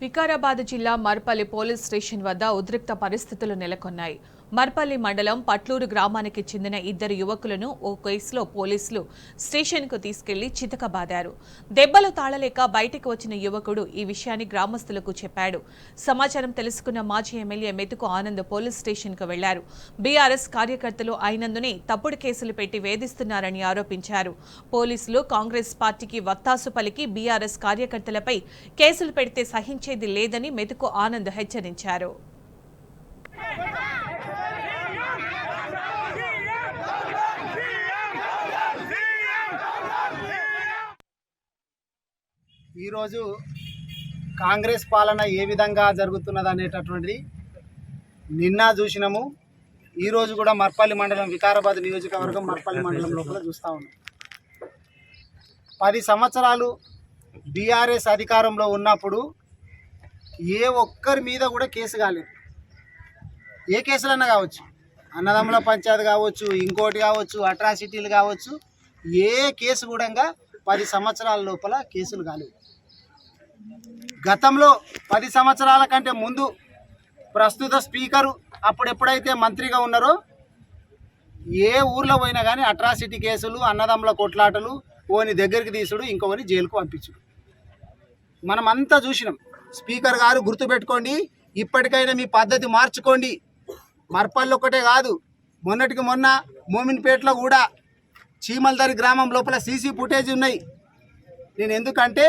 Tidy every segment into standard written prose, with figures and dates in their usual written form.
వికారాబాద్ జిల్లా Marpalli police station వద్ద ఉద్రిక్త పరిస్థితులు నెలకొన్నాయి. మర్పల్లి మండలం పట్లూరు గ్రామానికి చెందిన ఇద్దరు యువకులను ఓ కేసులో పోలీసులు స్టేషన్కు తీసుకెళ్లి చితకబాదారు. దెబ్బలు తాళలేక బయటికి వచ్చిన యువకుడు ఈ విషయాన్ని గ్రామస్తులకు చెప్పాడు. సమాచారం తెలుసుకున్న మాజీ ఎమ్మెల్యే మెతుకు ఆనంద్ పోలీస్ స్టేషన్కు వెళ్లారు. బీఆర్ఎస్ కార్యకర్తలు అయినందునే తప్పుడు కేసులు పెట్టి వేధిస్తున్నారని ఆరోపించారు. పోలీసులు కాంగ్రెస్ పార్టీకి వత్తాసు పలికి బీఆర్ఎస్ కార్యకర్తలపై కేసులు పెడితే సహించేది లేదని మెతుకు ఆనంద్ హెచ్చరించారు. ఈరోజు కాంగ్రెస్ పాలన ఏ విధంగా జరుగుతున్నది అనేటటువంటిది నిన్న చూసినాము. ఈరోజు కూడా మర్పల్లి మండలం వికారాబాద్ నియోజకవర్గం మర్పల్లి మండలం లోపల చూస్తూ ఉన్నాం. 10 సంవత్సరాలు బీఆర్ఎస్ అధికారంలో ఉన్నప్పుడు ఏ ఒక్కరి మీద కూడా కేసు కాలేదు. ఏ కేసులన్నా కావచ్చు, అన్నదమ్ముల పంచాయతీ కావచ్చు, ఇంకోటి కావచ్చు, అట్రాసిటీలు కావచ్చు, ఏ కేసు కూడా 10 సంవత్సరాల లోపల కేసులు కాలేవు. గతంలో 10 సంవత్సరాల కంటే ముందు ప్రస్తుత స్పీకరు అప్పుడు ఎప్పుడైతే మంత్రిగా ఉన్నారో ఏ ఊర్లో పోయినా కానీ అట్రాసిటీ కేసులు, అన్నదమ్ముల కొట్లాటలు, ఓని దగ్గరికి తీసుడు, ఇంకోని జైలుకు పంపించుడు మనం అంతా చూసినాం. స్పీకర్ గారు గుర్తుపెట్టుకోండి, ఇప్పటికైనా మీ పద్ధతి మార్చుకోండి. మర్పల్లి ఒక్కటే కాదు, మొన్నటికి మొన్న మోమిన్పేటలో కూడా చీమల్దరి గ్రామం లోపల సీసీ ఫుటేజ్ ఉన్నాయి. నేను ఎందుకంటే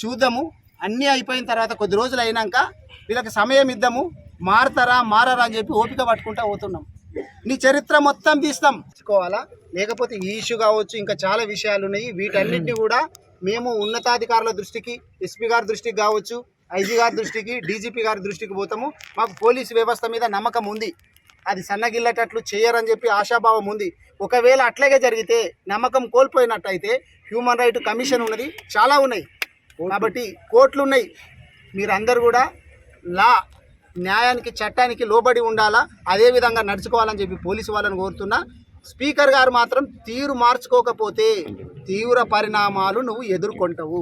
చూద్దాము, అన్నీ అయిపోయిన తర్వాత కొద్ది రోజులు అయినాక వీళ్ళకి సమయం ఇద్దాము, మారతారా మారరా అని చెప్పి ఓపిక పట్టుకుంటా పోతున్నాం. నీ చరిత్ర మొత్తం తీసుకోవాలా, లేకపోతే ఈ ఇష్యూ కావచ్చు, ఇంకా చాలా విషయాలు ఉన్నాయి. వీటన్నిటిని కూడా మేము ఉన్నతాధికారుల దృష్టికి, ఎస్పీ గారి దృష్టికి కావచ్చు, ఐజీ గారి దృష్టికి, డీజీపీ గారి దృష్టికి పోతాము. మాకు పోలీసు వ్యవస్థ మీద నమ్మకం ఉంది, అది సన్నగిల్లేటట్లు చేయరని చెప్పి ఆశాభావం ఉంది. ఒకవేళ అట్లాగే జరిగితే, నమ్మకం కోల్పోయినట్టయితే హ్యూమన్ రైట్ కమిషన్ ఉన్నది, చాలా ఉన్నాయి, కాబట్టి కోర్టులు ఉన్నాయి. మీరందరూ కూడా న్యాయానికి, చట్టానికి లోబడి ఉండాలా, అదేవిధంగా నడుచుకోవాలని చెప్పి పోలీసు వాళ్ళని కోరుతున్నా. స్పీకర్ గారు మాత్రం తీరు మార్చుకోకపోతే తీవ్ర పరిణామాలు నువ్వు ఎదుర్కొంటావు.